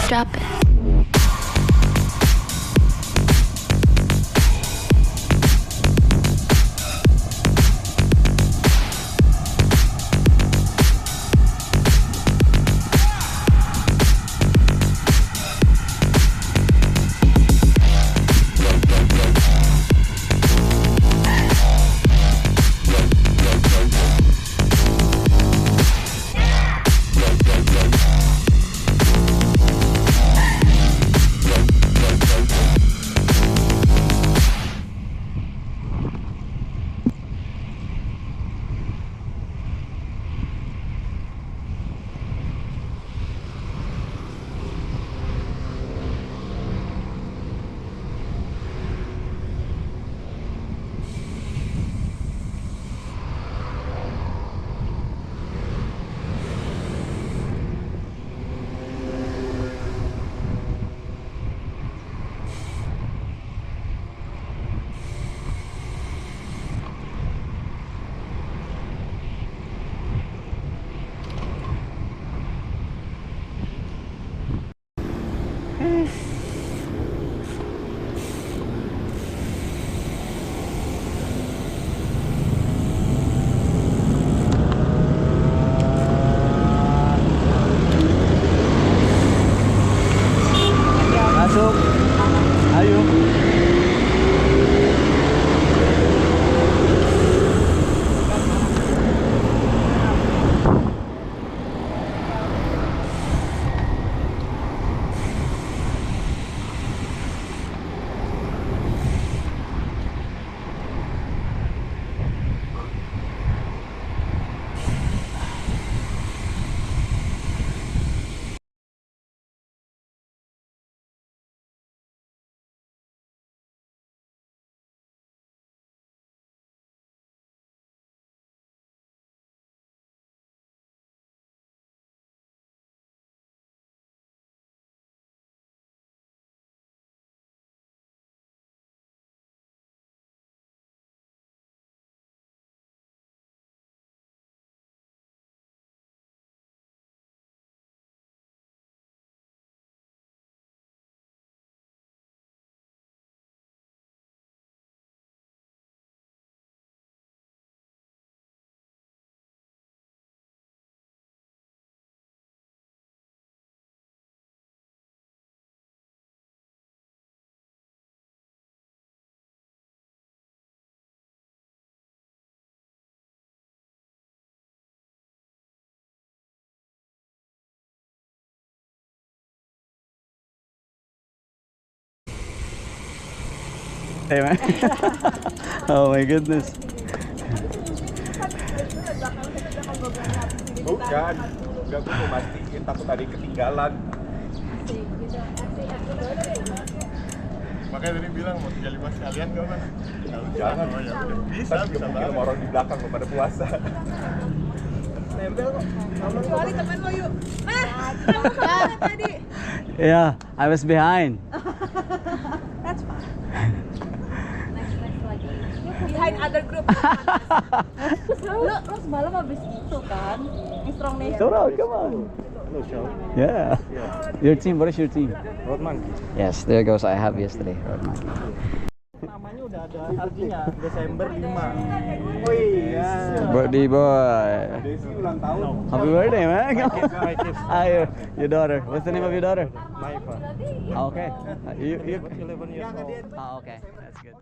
Drop it. Masuk. Ayo. birthday, man. Oh my goodness. Bukan, enggak, gue mau mastiin takut ada yang ketinggalan. Makanya tadi bilang mau 35 sekalian gak mas? Jangan, Bisa mungkin banget. orang di belakang pada puasa. Nempel kok. Kecuali temen lo yuk. Kamu kemana tadi? Yeah, I was behind. That's fine. Next lagi. Behind other group. Lo semalam habis itu kan? Strong Nation. Come on, come on. Hello, Shao. Yeah. Your team, what is your team? Road Monkey. Yes, there goes. I have yesterday. Namanya udah ada artinya, Desember 5. Oh iya. Birthday boy. Desi ulang tahun. Happy birthday, man. My kids. Ayo, your daughter. What's the name of your daughter? Maifa. Okay. You. 11 years old. Oh, okay. That's good.